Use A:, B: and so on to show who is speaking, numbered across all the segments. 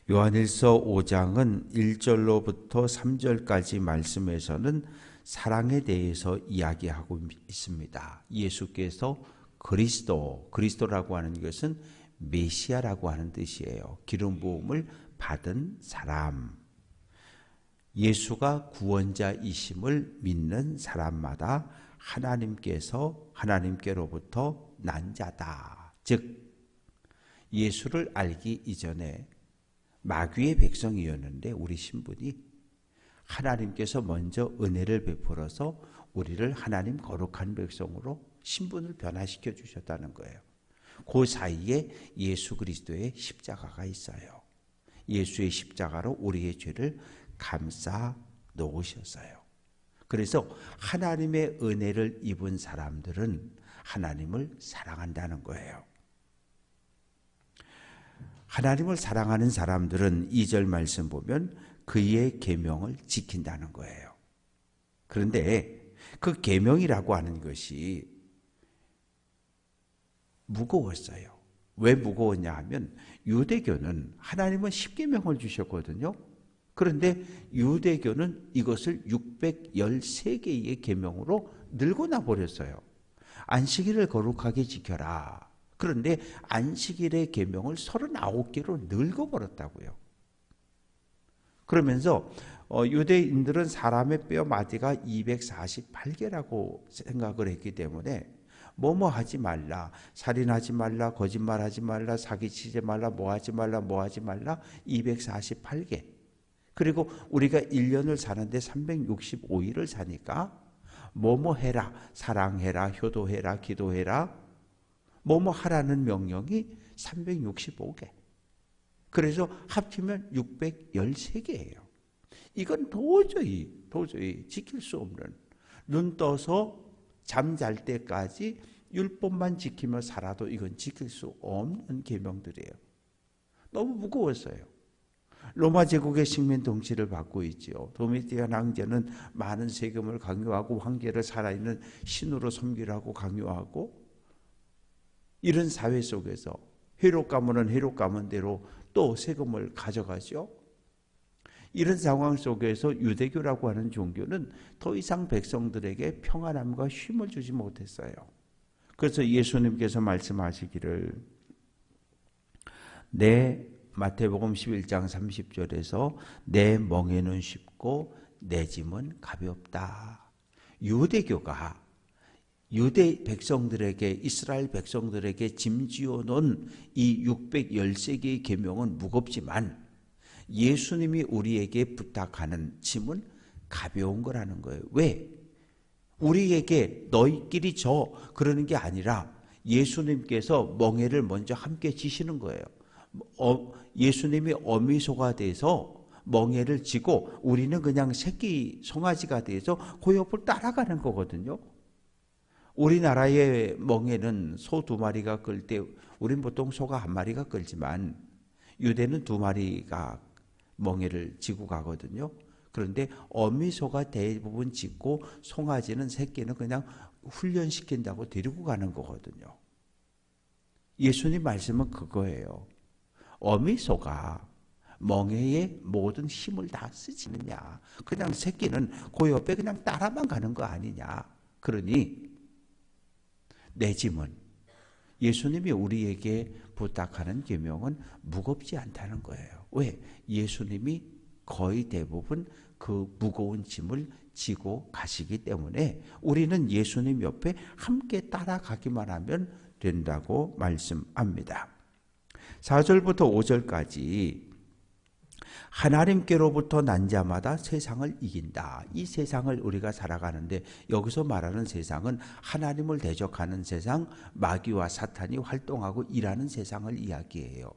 A: 요한일서 5장은 1절로부터 3절까지 말씀에서는 사랑에 대해서 이야기하고 있습니다. 예수께서 그리스도라고 하는 것은 메시아라고 하는 뜻이에요. 기름 부음을 받은 사람. 예수가 구원자이심을 믿는 사람마다 하나님께로부터 난 자다. 즉 예수를 알기 이전에 마귀의 백성이었는데 우리 신분이 하나님께서 먼저 은혜를 베풀어서 우리를 하나님 거룩한 백성으로 신분을 변화시켜 주셨다는 거예요. 그 사이에 예수 그리스도의 십자가가 있어요. 예수의 십자가로 우리의 죄를 감싸 놓으셨어요. 그래서 하나님의 은혜를 입은 사람들은 하나님을 사랑한다는 거예요. 하나님을 사랑하는 사람들은 2절 말씀 보면 그의 계명을 지킨다는 거예요. 그런데 그 계명이라고 하는 것이 무거웠어요. 왜 무거웠냐 하면 유대교는 하나님은 10계명을 주셨거든요. 그런데 유대교는 이것을 613개의 계명으로 늙어나 버렸어요. 안식일을 거룩하게 지켜라. 그런데 안식일의 계명을 39개로 늙어버렸다고요. 그러면서 유대인들은 사람의 뼈 마디가 248개라고 생각을 했기 때문에 뭐뭐 하지 말라, 살인하지 말라, 거짓말하지 말라, 사기치지 말라, 뭐하지 말라 248개. 그리고 우리가 1년을 사는데 365일을 사니까 뭐뭐 해라, 사랑해라, 효도해라, 기도해라, 뭐뭐 하라는 명령이 365개. 그래서 합치면 613개예요. 이건 도저히 지킬 수 없는, 눈 떠서 잠잘 때까지 율법만 지키며 살아도 이건 지킬 수 없는 계명들이에요. 너무 무거웠어요. 로마 제국의 식민 통치를 받고 있지요. 도미티안 황제는 많은 세금을 강요하고 황제를 살아있는 신으로 섬기라고 강요하고, 이런 사회 속에서 회록 가문은 회록 가문대로 또 세금을 가져가죠. 이런 상황 속에서 유대교라고 하는 종교는 더 이상 백성들에게 평안함과 쉼을 주지 못했어요. 그래서 예수님께서 말씀하시기를, 마태복음 11장 30절에서 내 멍에는 쉽고 내 짐은 가볍다. 유대교가 유대 백성들에게, 이스라엘 백성들에게 짐지어 놓은 이 613개의 계명은 무겁지만 예수님이 우리에게 부탁하는 짐은 가벼운 거라는 거예요. 왜? 우리에게 너희끼리 져 그러는 게 아니라 예수님께서 멍에를 먼저 함께 지시는 거예요. 예수님이 어미소가 돼서 멍에를 지고 우리는 그냥 새끼 송아지가 돼서 그 옆을 따라가는 거거든요. 우리나라의 멍에는 소 2마리가 끌 때 우린 보통 소가 1마리가 끌지만 유대는 2마리가 멍에를 지고 가거든요. 그런데 어미소가 대부분 짓고 송아지는 새끼는 그냥 훈련시킨다고 데리고 가는 거거든요. 예수님 말씀은 그거예요. 어미소가 멍에의 모든 힘을 다 쓰지느냐. 그냥 새끼는 그 옆에 그냥 따라만 가는 거 아니냐. 그러니 내 짐은, 예수님이 우리에게 부탁하는 계명은 무겁지 않다는 거예요. 왜? 예수님이 거의 대부분 그 무거운 짐을 지고 가시기 때문에 우리는 예수님 옆에 함께 따라가기만 하면 된다고 말씀합니다. 4절부터 5절까지 하나님께로부터 난 자마다 세상을 이긴다. 이 세상을 우리가 살아가는데 여기서 말하는 세상은 하나님을 대적하는 세상, 마귀와 사탄이 활동하고 일하는 세상을 이야기해요.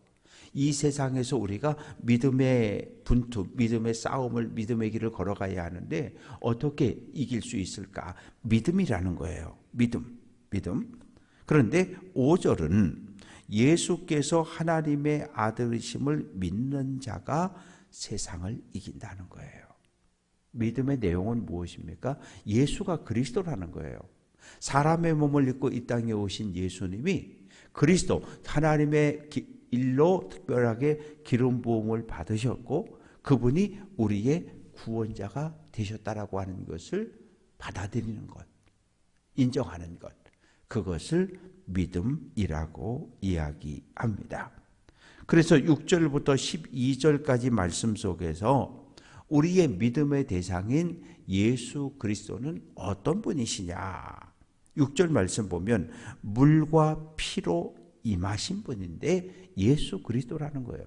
A: 이 세상에서 우리가 믿음의 분투, 믿음의 싸움을, 믿음의 길을 걸어가야 하는데 어떻게 이길 수 있을까? 믿음이라는 거예요. 믿음. 그런데 5절은 예수께서 하나님의 아들이심을 믿는 자가 세상을 이긴다는 거예요. 믿음의 내용은 무엇입니까? 예수가 그리스도라는 거예요. 사람의 몸을 입고 이 땅에 오신 예수님이 그리스도, 하나님의 일로 특별하게 기름 부음을 받으셨고 그분이 우리의 구원자가 되셨다라고 하는 것을 받아들이는 것, 인정하는 것, 그것을 믿음이라고 이야기합니다. 그래서 6절부터 12절까지 말씀 속에서 우리의 믿음의 대상인 예수 그리스도는 어떤 분이시냐? 6절 말씀 보면 물과 피로 임하신 분인데 예수 그리스도라는 거예요.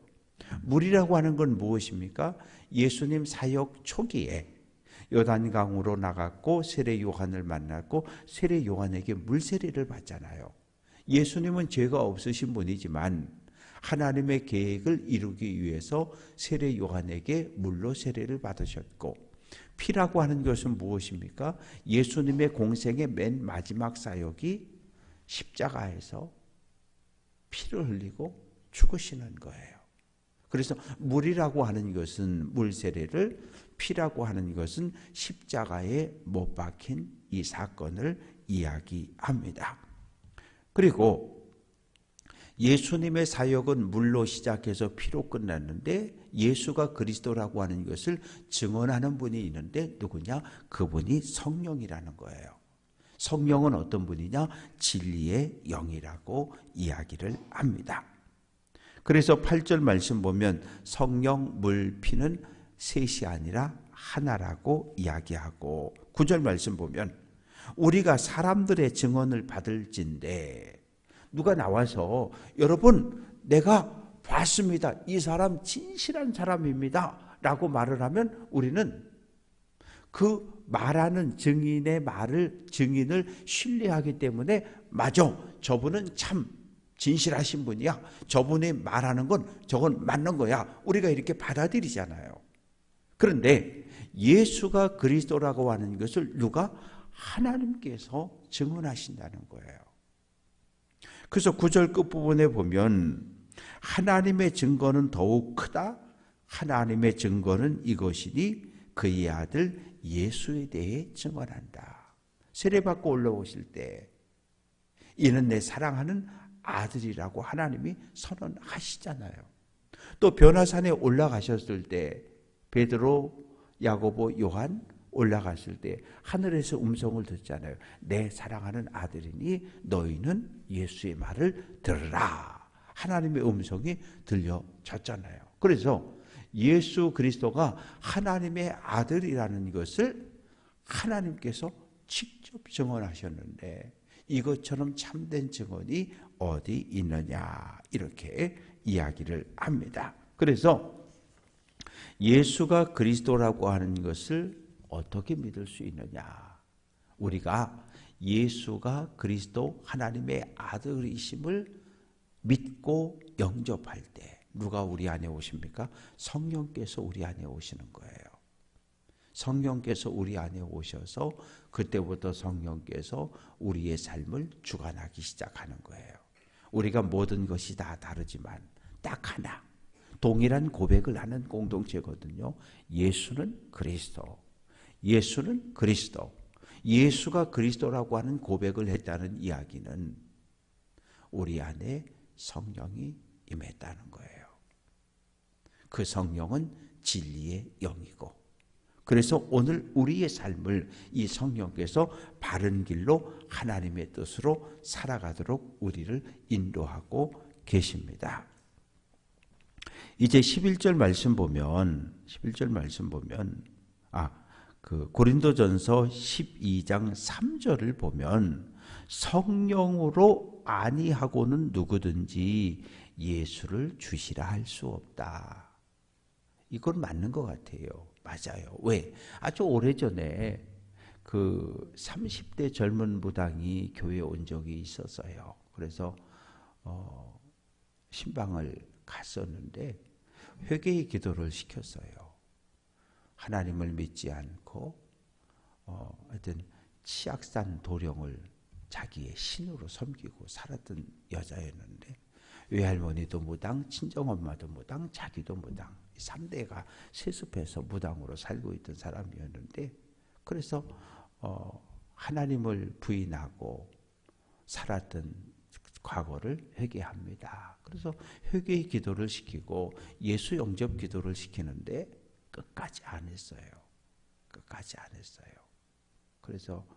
A: 물이라고 하는 건 무엇입니까? 예수님 사역 초기에 요단강으로 나갔고 세례 요한을 만났고 세례 요한에게 물 세례를 받잖아요. 예수님은 죄가 없으신 분이지만 하나님의 계획을 이루기 위해서 세례 요한에게 물로 세례를 받으셨고, 피라고 하는 것은 무엇입니까? 예수님의 공생의 맨 마지막 사역이 십자가에서 피를 흘리고 죽으시는 거예요. 그래서 물이라고 하는 것은 물 세례를, 피라고 하는 것은 십자가에 못 박힌 이 사건을 이야기합니다. 그리고 예수님의 사역은 물로 시작해서 피로 끝났는데 예수가 그리스도라고 하는 것을 증언하는 분이 있는데 누구냐? 그분이 성령이라는 거예요. 성령은 어떤 분이냐? 진리의 영이라고 이야기를 합니다. 그래서 8절 말씀 보면 성령, 물, 피는 셋이 아니라 하나라고 이야기하고 9절 말씀 보면 우리가 사람들의 증언을 받을진대 누가 나와서 여러분 내가 봤습니다. 이 사람 진실한 사람입니다. 라고 말을 하면 우리는 그 말하는 증인을 신뢰하기 때문에 맞아. 저분은 참 진실하신 분이야. 저분이 말하는 건 저건 맞는 거야. 우리가 이렇게 받아들이잖아요. 그런데 예수가 그리스도라고 하는 것을 누가? 하나님께서 증언하신다는 거예요. 그래서 9절 끝부분에 보면 하나님의 증거는 더욱 크다. 하나님의 증거는 이것이니 그의 아들 예수에 대해 증언한다. 세례받고 올라오실 때 이는 내 사랑하는 아들이라고 하나님이 선언하시잖아요. 또 변화산에 올라가셨을 때 베드로, 야고보, 요한 올라갔을 때 하늘에서 음성을 듣잖아요. 내 사랑하는 아들이니 너희는 예수의 말을 들으라. 하나님의 음성이 들려졌잖아요. 그래서 예수 그리스도가 하나님의 아들이라는 것을 하나님께서 직접 증언하셨는데 이것처럼 참된 증언이 어디 있느냐 이렇게 이야기를 합니다. 그래서 예수가 그리스도라고 하는 것을 어떻게 믿을 수 있느냐? 우리가 예수가 그리스도 하나님의 아들이심을 믿고 영접할 때 누가 우리 안에 오십니까? 성령께서 우리 안에 오시는 거예요. 성령께서 우리 안에 오셔서 그때부터 성령께서 우리의 삶을 주관하기 시작하는 거예요. 우리가 모든 것이 다 다르지만 딱 하나 동일한 고백을 하는 공동체거든요. 예수는 그리스도. 예수는 그리스도. 예수가 그리스도라고 하는 고백을 했다는 이야기는 우리 안에 성령이 임했다는 거예요. 그 성령은 진리의 영이고 그래서 오늘 우리의 삶을 이 성령께서 바른 길로 하나님의 뜻으로 살아가도록 우리를 인도하고 계십니다. 이제 11절 말씀 보면 고린도전서 12장 3절을 보면 성령으로 아니하고는 누구든지 예수를 주시라 할 수 없다. 이건 맞는 것 같아요. 맞아요. 왜? 아주 오래전에 그 30대 젊은 무당이 교회에 온 적이 있었어요. 그래서 신방을 갔었는데 회개의 기도를 시켰어요. 하나님을 믿지 않고 하여튼 치악산 도령을 자기의 신으로 섬기고 살았던 여자였는데 외할머니도 무당, 친정엄마도 무당, 자기도 무당 3대가 세습해서 무당으로 살고 있던 사람이었는데 그래서 하나님을 부인하고 살았던 과거를 회개합니다. 그래서 회개의 기도를 시키고 예수 영접 기도를 시키는데 끝까지 안 했어요. 끝까지 안 했어요. 그래서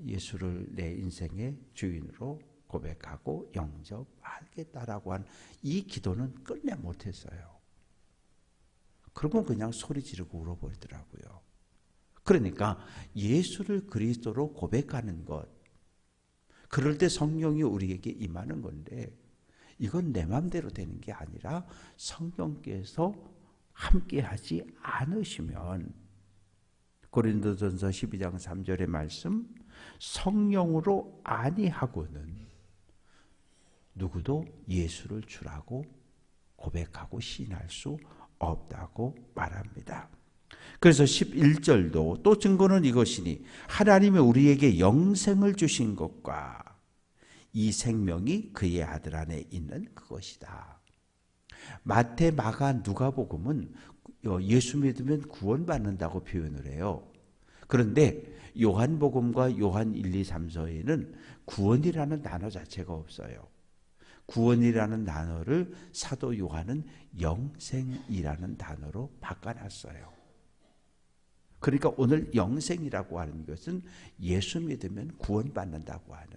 A: 예수를 내 인생의 주인으로 고백하고 영접하겠다라고 한 이 기도는 끝내 못했어요. 그러면 그냥 소리 지르고 울어버리더라고요. 그러니까 예수를 그리스도로 고백하는 것, 그럴 때 성령이 우리에게 임하는 건데 이건 내 마음대로 되는 게 아니라 성령께서 함께하지 않으시면, 고린도전서 12장 3절의 말씀, 성령으로 아니하고는 누구도 예수를 주라고 고백하고 시인할 수 없다고 말합니다. 그래서 11절도 또 증거는 이것이니 하나님이 우리에게 영생을 주신 것과 이 생명이 그의 아들 안에 있는 그것이다. 마태, 마가, 누가복음은 예수 믿으면 구원받는다고 표현을 해요. 그런데 요한복음과 요한 1, 2, 3서에는 구원이라는 단어 자체가 없어요. 구원이라는 단어를 사도 요한은 영생이라는 단어로 바꿔놨어요. 그러니까 오늘 영생이라고 하는 것은 예수 믿으면 구원받는다고 하는,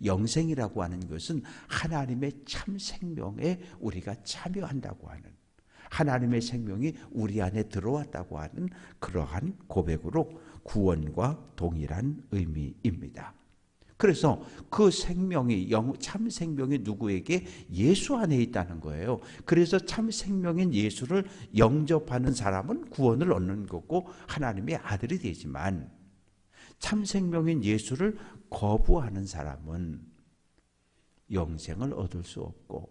A: 영생이라고 하는 것은 하나님의 참 생명에 우리가 참여한다고 하는, 하나님의 생명이 우리 안에 들어왔다고 하는 그러한 고백으로 구원과 동일한 의미입니다. 그래서 그 생명이, 참 생명이 누구에게? 예수 안에 있다는 거예요. 그래서 참 생명인 예수를 영접하는 사람은 구원을 얻는 거고 하나님의 아들이 되지만, 참 생명인 예수를 거부하는 사람은 영생을 얻을 수 없고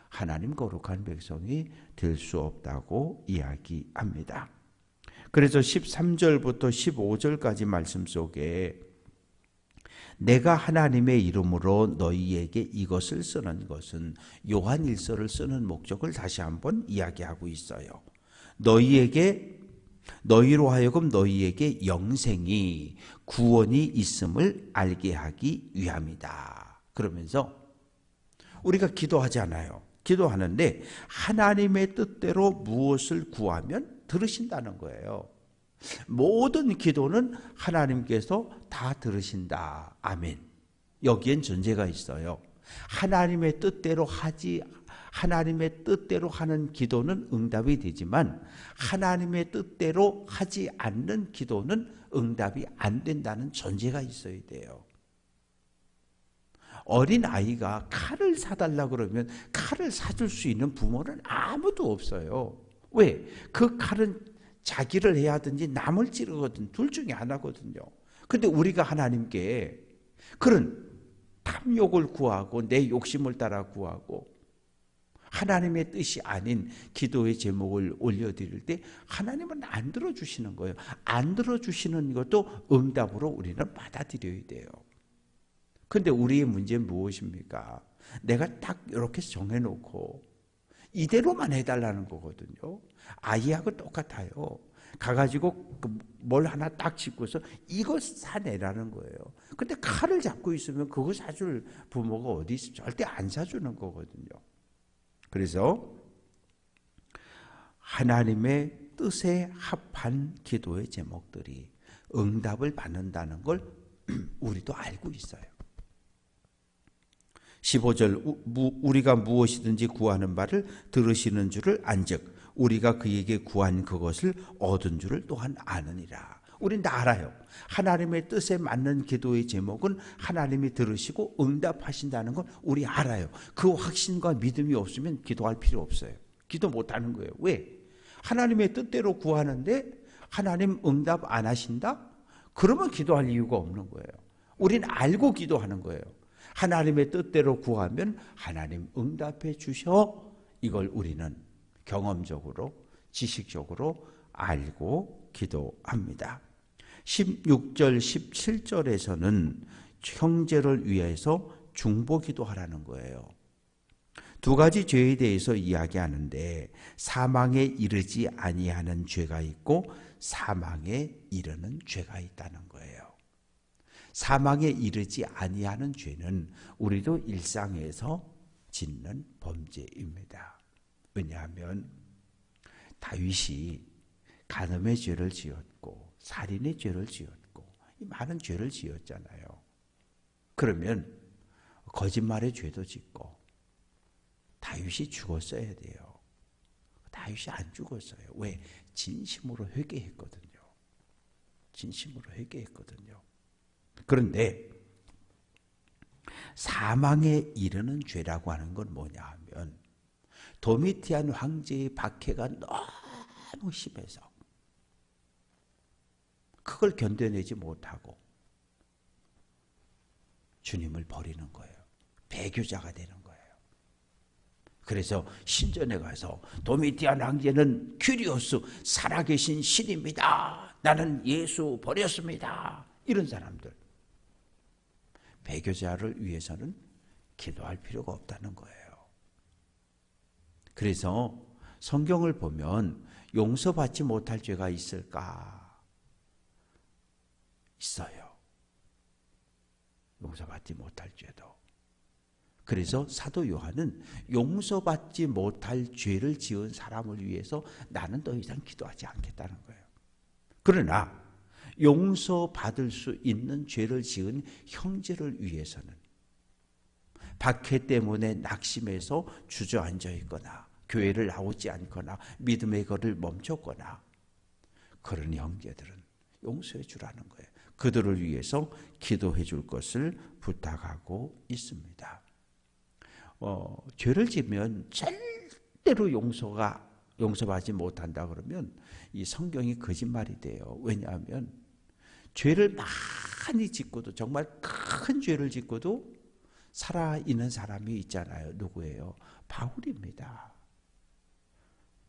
A: 하나님 거룩한 백성이 될 수 없다고 이야기합니다. 그래서 13절부터 15절까지 말씀 속에 내가 하나님의 이름으로 너희에게 이것을 쓰는 것은 요한일서를 쓰는 목적을 다시 한번 이야기하고 있어요. 너희로 하여금 너희에게 영생이, 구원이 있음을 알게 하기 위함이다. 그러면서 우리가 기도하잖아요. 기도하는데 하나님의 뜻대로 무엇을 구하면 들으신다는 거예요. 모든 기도는 하나님께서 다 들으신다. 아멘. 여기엔 전제가 있어요. 하나님의 뜻대로 하는 기도는 응답이 되지만 하나님의 뜻대로 하지 않는 기도는 응답이 안 된다는 전제가 있어야 돼요. 어린 아이가 칼을 사달라 그러면 칼을 사줄 수 있는 부모는 아무도 없어요. 왜? 그 칼은 자기를 해야 하든지 남을 찌르거든, 둘 중에 하나거든요. 근데 우리가 하나님께 그런 탐욕을 구하고 내 욕심을 따라 구하고 하나님의 뜻이 아닌 기도의 제목을 올려드릴 때 하나님은 안 들어주시는 거예요. 안 들어주시는 것도 응답으로 우리는 받아들여야 돼요. 근데 우리의 문제는 무엇입니까? 내가 딱 이렇게 정해놓고 이대로만 해달라는 거거든요. 아이하고 똑같아요. 가가지고 뭘 하나 딱 짚고서 이거 사내라는 거예요. 근데 칼을 잡고 있으면 그거 사줄 부모가 어디 있어? 절대 안 사주는 거거든요. 그래서 하나님의 뜻에 합한 기도의 제목들이 응답을 받는다는 걸 우리도 알고 있어요. 15절 우리가 무엇이든지 구하는 바를 들으시는 줄을 안즉 우리가 그에게 구한 그것을 얻은 줄을 또한 아느니라. 우린 다 알아요. 하나님의 뜻에 맞는 기도의 제목은 하나님이 들으시고 응답하신다는 건 우리 알아요. 그 확신과 믿음이 없으면 기도할 필요 없어요. 기도 못하는 거예요. 왜? 하나님의 뜻대로 구하는데 하나님 응답 안 하신다? 그러면 기도할 이유가 없는 거예요. 우린 알고 기도하는 거예요. 하나님의 뜻대로 구하면 하나님 응답해 주셔. 이걸 우리는 경험적으로, 지식적으로 알고 기도합니다. 16절, 17절에서는 형제를 위해서 중보기도하라는 거예요. 두 가지 죄에 대해서 이야기하는데 사망에 이르지 아니하는 죄가 있고 사망에 이르는 죄가 있다는 거예요. 사망에 이르지 아니하는 죄는 우리도 일상에서 짓는 범죄입니다. 왜냐하면 다윗이 간음의 죄를 지었고 살인의 죄를 지었고 많은 죄를 지었잖아요. 그러면 거짓말의 죄도 짓고 다윗이 죽었어야 돼요. 다윗이 안 죽었어요. 왜? 진심으로 회개했거든요. 진심으로 회개했거든요. 그런데 사망에 이르는 죄라고 하는 건 뭐냐 하면 도미티안 황제의 박해가 너무 심해서 그걸 견뎌내지 못하고 주님을 버리는 거예요. 배교자가 되는 거예요. 그래서 신전에 가서 도미티안 황제는 큐리오스 살아계신 신입니다. 나는 예수 버렸습니다. 이런 사람들. 배교자를 위해서는 기도할 필요가 없다는 거예요. 그래서 성경을 보면 용서받지 못할 죄가 있을까? 있어요. 용서받지 못할 죄도. 그래서 사도 요한은 용서받지 못할 죄를 지은 사람을 위해서 나는 더 이상 기도하지 않겠다는 거예요. 그러나 용서받을 수 있는 죄를 지은 형제를 위해서는 박해 때문에 낙심해서 주저앉아 있거나 교회를 나오지 않거나 믿음의 걸을 멈췄거나 그런 형제들은 용서해 주라는 거예요. 그들을 위해서 기도해 줄 것을 부탁하고 있습니다. 죄를 지면 절대로 용서받지 못한다 그러면 이 성경이 거짓말이 돼요. 왜냐하면 죄를 많이 짓고도 정말 큰 죄를 짓고도 살아있는 사람이 있잖아요. 누구예요? 바울입니다.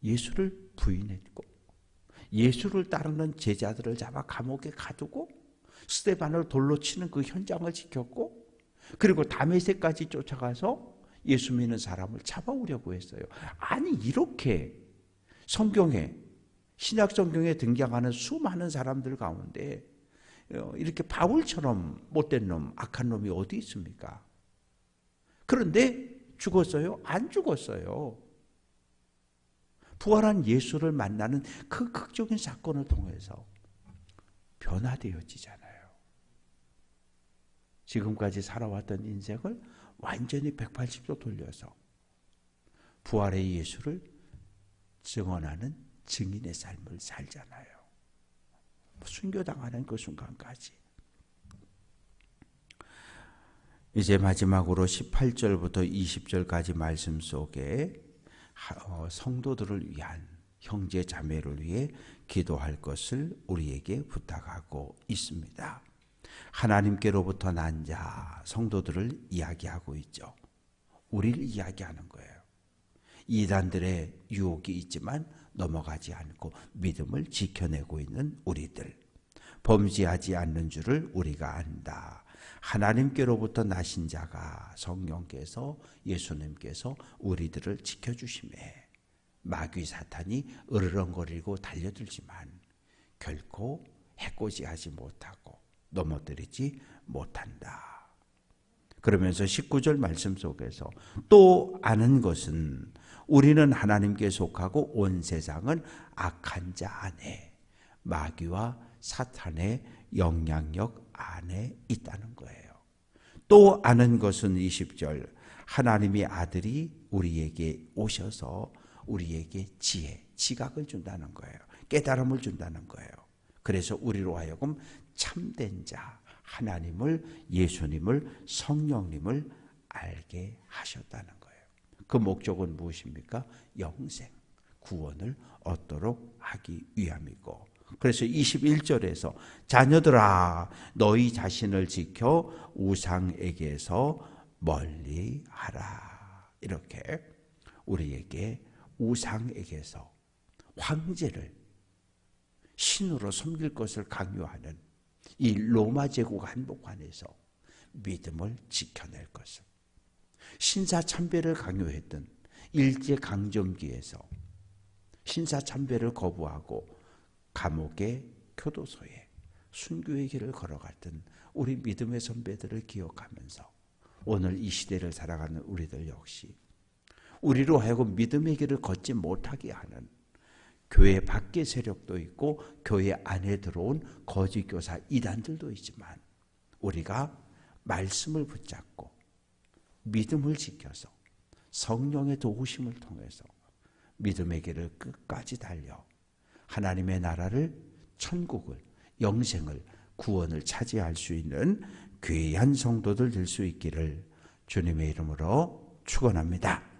A: 예수를 부인했고 예수를 따르는 제자들을 잡아 감옥에 가두고 스데반을 돌로 치는 그 현장을 지켰고 그리고 다메섹까지 쫓아가서 예수 믿는 사람을 잡아오려고 했어요. 아니 이렇게 성경에 신약 성경에 등장하는 수많은 사람들 가운데 이렇게 바울처럼 못된 놈, 악한 놈이 어디 있습니까? 그런데 죽었어요? 안 죽었어요. 부활한 예수를 만나는 그 극적인 사건을 통해서 변화되어지잖아요. 지금까지 살아왔던 인생을 완전히 180도 돌려서 부활의 예수를 증언하는 증인의 삶을 살잖아요. 순교당하는 그 순간까지. 이제 마지막으로 18절부터 20절까지 말씀 속에 성도들을 위한 형제 자매를 위해 기도할 것을 우리에게 부탁하고 있습니다. 하나님께로부터 난 자 성도들을 이야기하고 있죠. 우리를 이야기하는 거예요. 이단들의 유혹이 있지만 넘어가지 않고 믿음을 지켜내고 있는 우리들. 범죄하지 않는 줄을 우리가 안다. 하나님께로부터 나신 자가 성령께서 예수님께서 우리들을 지켜주심에 마귀 사탄이 으르렁거리고 달려들지만 결코 해코지하지 못하고 넘어뜨리지 못한다. 그러면서 19절 말씀 속에서 또 아는 것은 우리는 하나님께 속하고 온 세상은 악한 자 안에 마귀와 사탄의 영향력 안에 있다는 거예요. 또 아는 것은 20절 하나님의 아들이 우리에게 오셔서 우리에게 지각을 준다는 거예요. 깨달음을 준다는 거예요. 그래서 우리로 하여금 참된 자 하나님을 예수님을 성령님을 알게 하셨다는 거예요. 그 목적은 무엇입니까? 영생, 구원을 얻도록 하기 위함이고 그래서 21절에서 자녀들아 너희 자신을 지켜 우상에게서 멀리하라. 이렇게 우리에게 우상에게서 황제를 신으로 섬길 것을 강요하는 이 로마 제국 한복판에서 믿음을 지켜낼 것을 신사참배를 강요했던 일제강점기에서 신사참배를 거부하고 감옥의 교도소에 순교의 길을 걸어갔던 우리 믿음의 선배들을 기억하면서 오늘 이 시대를 살아가는 우리들 역시 우리로 하여금 믿음의 길을 걷지 못하게 하는 교회 밖의 세력도 있고 교회 안에 들어온 거짓 교사 이단들도 있지만 우리가 말씀을 붙잡고 믿음을 지켜서 성령의 도우심을 통해서 믿음의 길을 끝까지 달려 하나님의 나라를, 천국을, 영생을, 구원을 차지할 수 있는 귀한 성도들 될 수 있기를 주님의 이름으로 축원합니다.